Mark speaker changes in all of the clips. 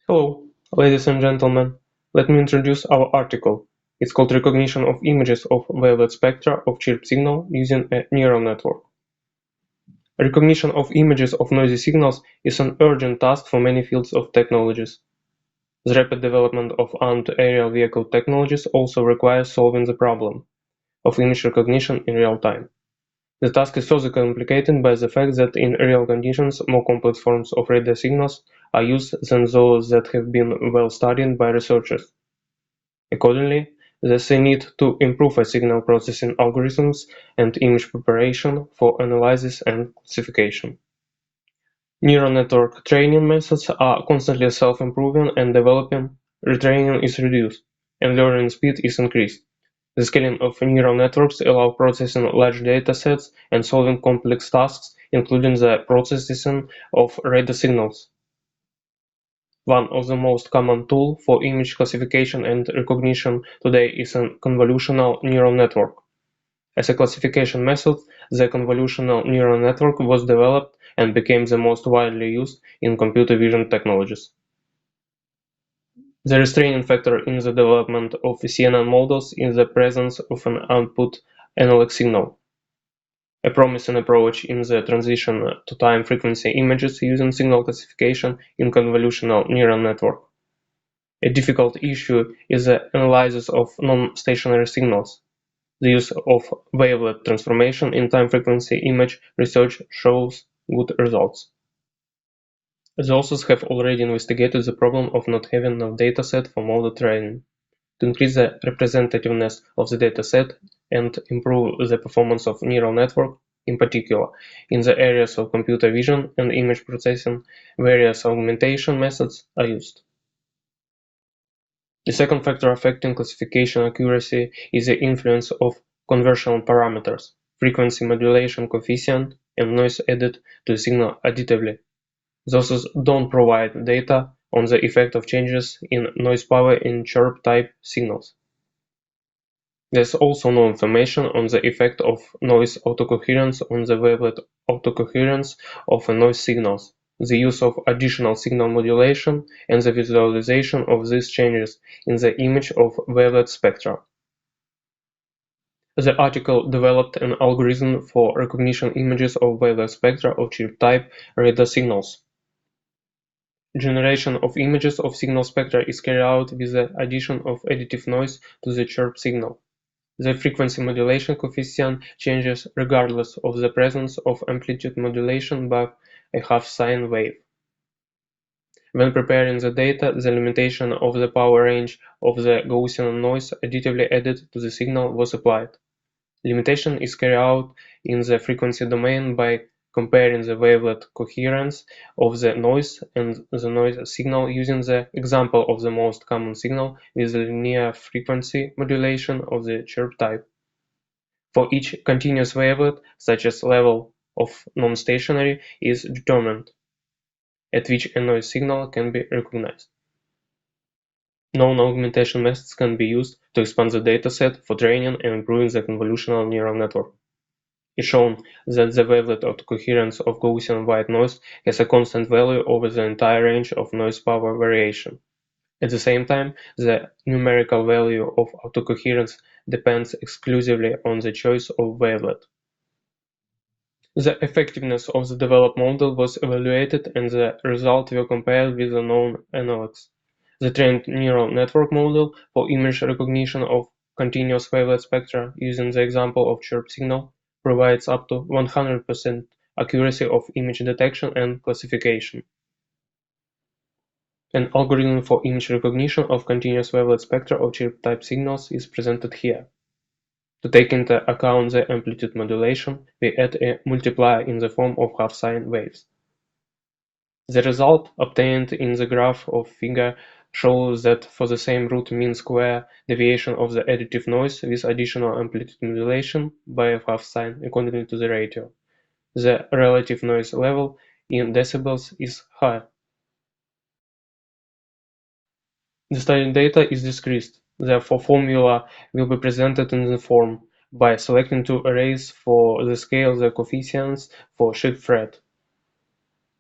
Speaker 1: Hello, ladies and gentlemen. Let me introduce our article. It's called Recognition of Images of Wavelet Spectra of Chirp Signal using a Neural Network. Recognition of images of noisy signals is an urgent task for many fields of technologies. The rapid development of armed aerial vehicle technologies also requires solving the problem of image recognition in real time. The task is further complicated by the fact that in real conditions more complex forms of radar signals are used than those that have been well studied by researchers. Accordingly, there's a need to improve signal processing algorithms and image preparation for analysis and classification. Neural network training methods are constantly self-improving and developing. Retraining is reduced, and learning speed is increased. The scaling of neural networks allows processing large data sets and solving complex tasks, including the processing of radar signals. One of the most common tools for image classification and recognition today is a convolutional neural network. As a classification method, the convolutional neural network was developed and became the most widely used in computer vision technologies. The restraining factor in the development of CNN models is the presence of an output analog signal. A promising approach in the transition to time-frequency images using signal classification in convolutional neural network. A difficult issue is the analysis of non-stationary signals. The use of wavelet transformation in time-frequency image research shows good results. The authors have already investigated the problem of not having enough dataset for model training. To increase the representativeness of the dataset and improve the performance of neural network, in particular, in the areas of computer vision and image processing, various augmentation methods are used. The second factor affecting classification accuracy is the influence of conversion parameters, frequency modulation coefficient, and noise added to the signal additively. Those don't provide data on the effect of changes in noise power in Chirp-type signals. There's also no information on the effect of noise autocoherence on the wavelet autocoherence of noise signals, the use of additional signal modulation, and the visualization of these changes in the image of wavelet spectra. The article developed an algorithm for recognition images of wavelet spectra of Chirp-type radar signals. Generation of images of signal spectra is carried out with the addition of additive noise to the Chirp signal. The frequency modulation coefficient changes regardless of the presence of amplitude modulation by a half-sine wave. When preparing the data, the limitation of the power range of the Gaussian noise additively added to the signal was applied. Limitation is carried out in the frequency domain by comparing the wavelet coherence of the noise and the noise signal using the example of the most common signal with the linear frequency modulation of the Chirp type. For each continuous wavelet, such as level of non-stationary is determined, at which a noise signal can be recognized. Known augmentation methods can be used to expand the dataset for training and improving the convolutional neural network. It's shown that the wavelet autocoherence of Gaussian white noise has a constant value over the entire range of noise power variation. At the same time, the numerical value of autocoherence depends exclusively on the choice of wavelet. The effectiveness of the developed model was evaluated and the results were compared with the known analogs. The trained neural network model for image recognition of continuous wavelet spectra using the example of Chirp signal provides up to 100% accuracy of image detection and classification. An algorithm for image recognition of continuous wavelet spectra of Chirp-type signals is presented here. To take into account the amplitude modulation, we add a multiplier in the form of half-sine waves. The result obtained in the graph of figure shows that for the same root mean square deviation of the additive noise with additional amplitude modulation by a half-sine according to the ratio, the relative noise level in decibels is higher. The study data is discrete, therefore formula will be presented in the form by selecting two arrays for the scale the coefficients for sheet thread.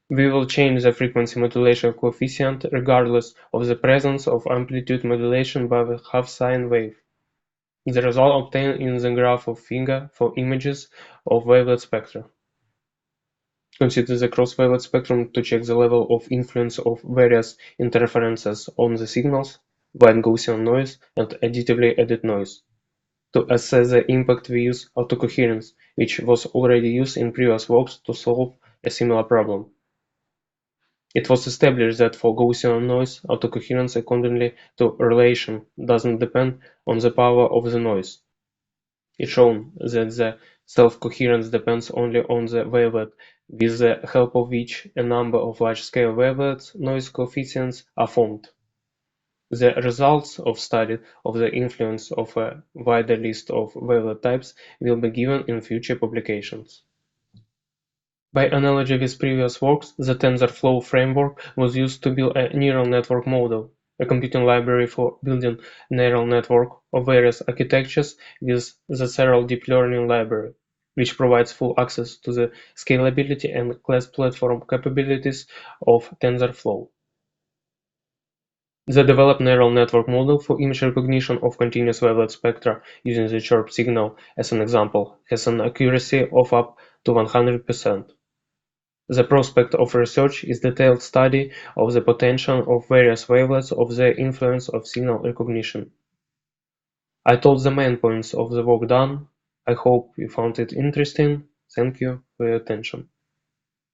Speaker 1: We will change the frequency modulation coefficient regardless of the presence of amplitude modulation by the half-sine wave. The result obtained in the graph of Figure for images of wavelet spectra. Consider the cross-wavelet spectrum to check the level of influence of various interferences on the signals, white Gaussian noise, and additively added noise. To assess the impact, we use autocoherence, which was already used in previous works to solve a similar problem. It was established that for Gaussian noise, autocoherence accordingly to relation doesn't depend on the power of the noise. It's shown that the self-coherence depends only on the wavelet, with the help of which a number of large-scale wavelets noise coefficients are formed. The results of study of the influence of a wider list of wavelet types will be given in future publications. By analogy with previous works, the TensorFlow framework was used to build a neural network model, a computing library for building neural network of various architectures with the Serial Deep Learning Library, which provides full access to the scalability and class platform capabilities of TensorFlow. The developed neural network model for image recognition of continuous wavelet spectra using the Chirp signal as an example has an accuracy of up to 100%. The prospect of research is detailed study of the potential of various wavelets of the influence of signal recognition. I told the main points of the work done. I hope you found it interesting. Thank you for your attention.